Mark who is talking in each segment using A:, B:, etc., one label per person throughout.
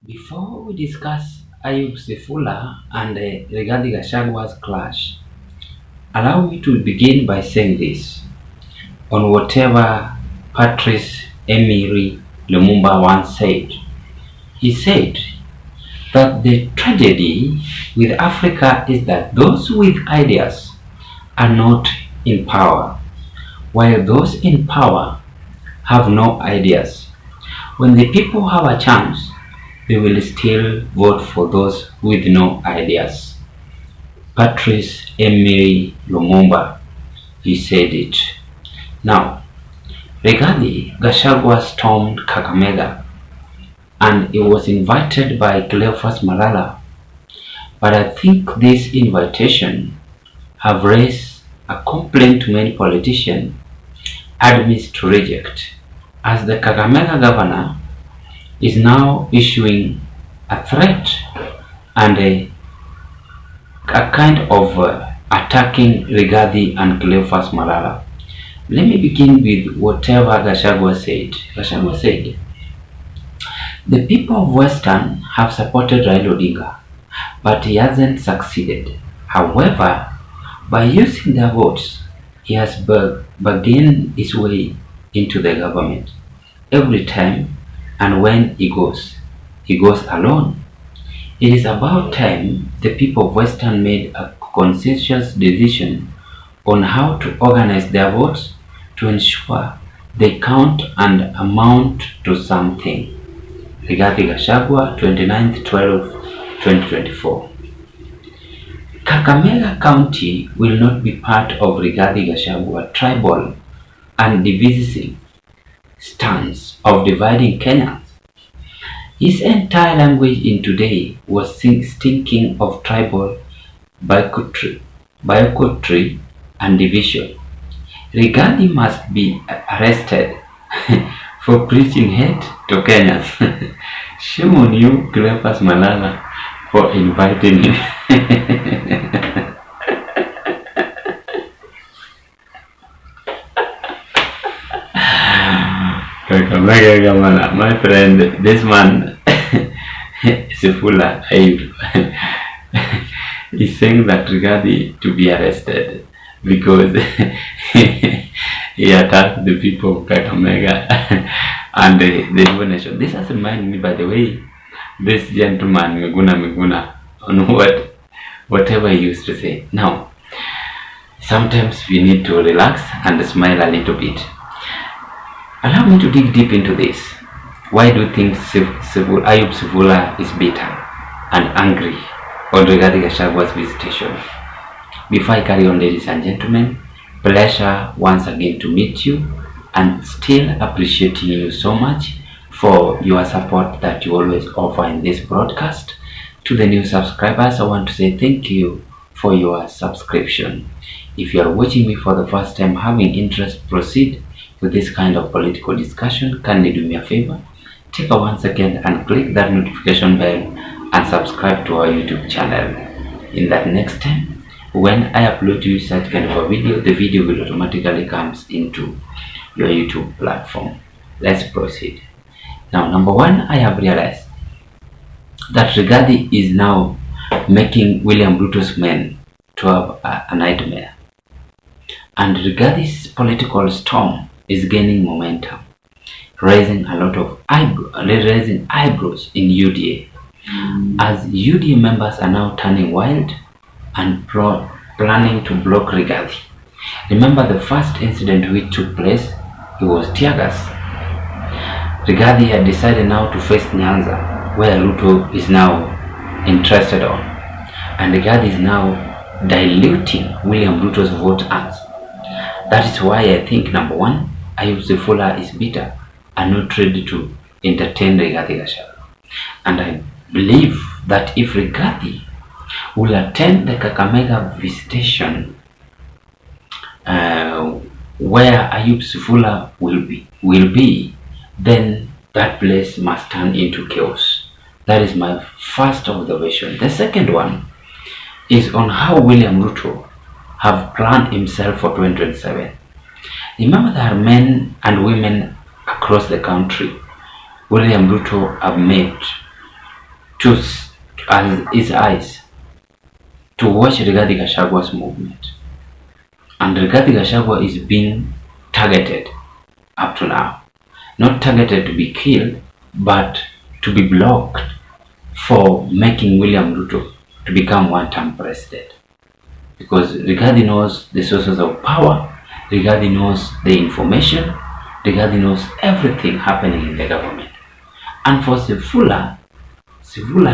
A: Before we discuss Ayub Sefula and Rigathi Gachagwa's clash, allow me to begin by saying this on whatever Patrice Emery Lumumba once said. He said that the tragedy with Africa is that those with ideas are not in power, while those in power have no ideas. When the people have a chance, they will still vote for those with no ideas. Patrice Emery Lumumba, he said it. Now, Rigathi Gachagua stormed Kakamega and he was invited by Cleophas Malala. But I think this invitation have raised a complaint to many politicians admits to reject, as the Kakamega governor is now issuing a threat and a kind of attacking Rigathi and Cleophas Malala. Let me begin with whatever Gachagua said. Gachagua said, the people of Western have supported Raila Odinga, but he hasn't succeeded. However, by using their votes, he has bargained his way into the government. Every time and when he goes alone. It is about time the people of Western made a conscientious decision on how to organize their votes to ensure they count and amount to something. Rigathi Gachagua, 29/12/2024. Kakamega County will not be part of Rigathi Gachagua tribal and divisive stance of dividing Kenyans. His entire language in today was stinking of tribal bigotry and division. Rigathi must be arrested for preaching hate to Kenyans. Shame on you, Cleophas Malala, for inviting him. My friend, this man, Syvula, is saying that Rigathi to be arrested because he attacked the people of Kakamega and the Luo nation. This has reminded me, by the way, this gentleman Miguna on whatever he used to say. Now, sometimes we need to relax and smile a little bit. Allow me to dig deep into this. Why do you think Ayub Syvula is bitter and angry on Rigathi Gachagwa's visitation? Before I carry on, ladies and gentlemen, pleasure once again to meet you and still appreciating you so much for your support that you always offer in this broadcast. To the new subscribers, I want to say thank you for your subscription. If you are watching me for the first time, having interest, proceed with this kind of political discussion, kindly do me a favor, take a 1 second and click that notification bell and subscribe to our YouTube channel. In that next time, when I upload you such kind of a video, the video will automatically comes into your YouTube platform. Let's proceed. Now, number one, I have realized that Rigathi is now making William Ruto's men to have a nightmare. And Rigathi's political storm is gaining momentum, raising a lot of eyebrows in UDA, as UDA members are now turning wild and planning to block Rigathi. Remember the first incident which took place, it was tear gas. Rigathi had decided now to face Nyanza, where Ruto is now interested on, and Rigathi is now diluting William Ruto's vote arms. That is why I think, number one, Ayub Syvula is bitter and not ready to entertain Rigathi Gachagua. And I believe that if Rigathi will attend the Kakamega visitation, where Ayub Syvula will be, then that place must turn into chaos. That is my first observation. The second one is on how William Ruto have planned himself for 2027. Remember, there are men and women across the country William Ruto have met chose as his eyes to watch Rigathi Gachagwa's movement. And Rigathi Gachagua is being targeted up to now. Not targeted to be killed, but to be blocked for making William Ruto to become one-term president. Because Rigathi knows the sources of power, Rigathi knows the information, Rigathi knows everything happening in the government. And for syvula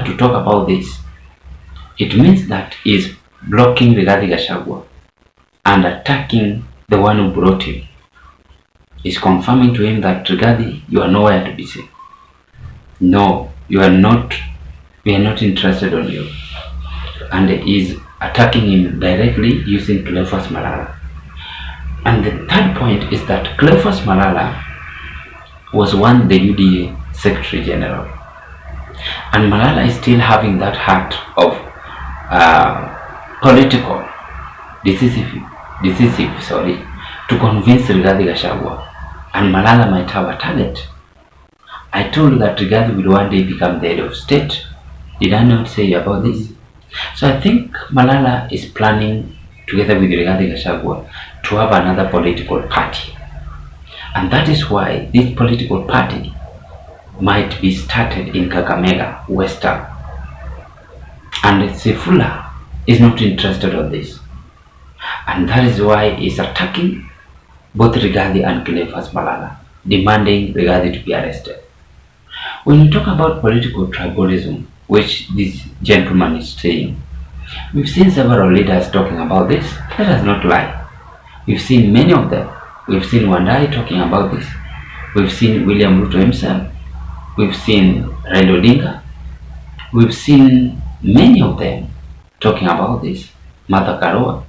A: to talk about this, it means that he is blocking Rigathi Gachagua and attacking the one who brought him. He's confirming to him that Rigathi, you are nowhere to be seen. No, you are not. We are not interested on you. And is attacking him directly using Cleophas Malala. And the third point is that Cleophas Malala was one the UDA Secretary General. And Malala is still having that heart of political decisive to convince Rigathi Gachagua. And Malala might have a target. I told you that Rigathi will one day become the head of state. Did I not say about this? So I think Malala is planning, together with Rigathi Gachagua, to have another political party. And that is why this political party might be started in Kakamega, Western. And syvula is not interested on this. And that is why he's attacking both Rigathi and Cleophas Malala, demanding Rigathi to be arrested. When we talk about political tribalism, which this gentleman is saying, we've seen several leaders talking about this. Let us not lie. We've seen many of them. We've seen Wandai talking about this. We've seen William Ruto himself. We've seen Raila Odinga. We've seen many of them talking about this. Martha Karua.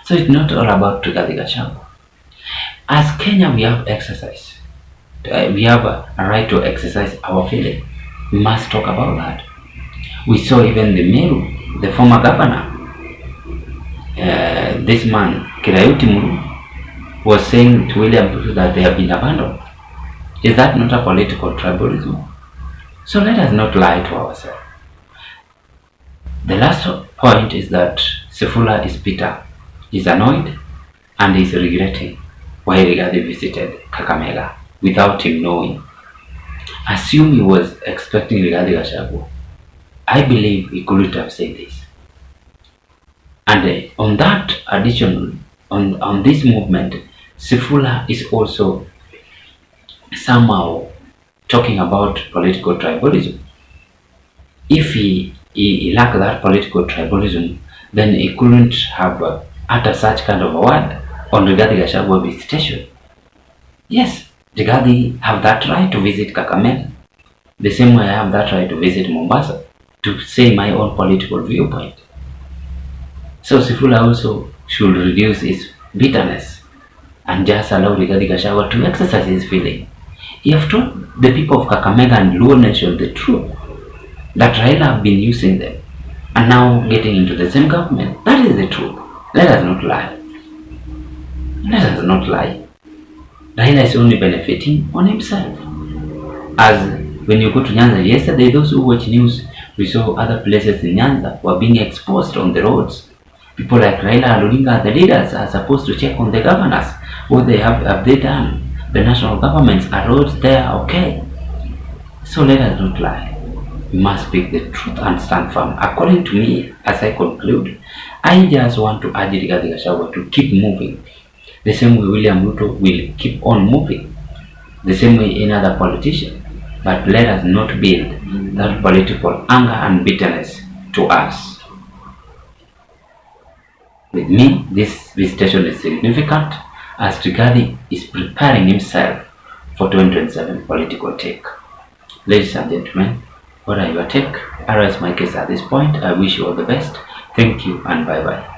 A: So it's not all about Rigathi Gachagua. As Kenya, we have exercise. We have a right to exercise our feeling. We must talk about that. We saw even the Meru, the former governor, this man, Kirayuti Muru, was saying to William Ruto that they have been abandoned. Is that not a political tribalism? So let us not lie to ourselves. The last point is that syvula is bitter, is annoyed, and is regretting why Rigathi visited Kakamega without him knowing. Assume he was expecting Rigathi Gachagua. I believe he couldn't have said this. And on that additional, on this movement, syvula is also somehow talking about political tribalism. If he lacked that political tribalism, then he couldn't have uttered such kind of a word on Rigathi Gachagua visitation. Yes, Rigathi have that right to visit Kakamega, the same way I have that right to visit Mombasa, to say my own political viewpoint. So syvula also should reduce its bitterness and just allow Rigathi Gachagua to exercise his feeling. He have told the people of Kakamega and Luo Nation the truth, that Raila have been using them and now getting into the same government. That is the truth. Let us not lie. Let us not lie. Raila is only benefiting on himself. As when you go to Nyanza yesterday, those who watch news, we saw other places in Nyanza were being exposed on the roads. People like Raila Odinga, the leaders, are supposed to check on the governors. What they have they done? The national governments are roads there, okay? So let us not lie. We must speak the truth and stand firm. According to me, as I conclude, I just want to urge Rigathi Gachagua to keep moving. The same way William Ruto will keep on moving. The same way any other politician. But let us not build that political anger and bitterness to us. With me, this visitation is significant as Rigathi is preparing himself for 2027 political take. Ladies and gentlemen, what are your take? I raise my case at this point. I wish you all the best. Thank you and bye-bye.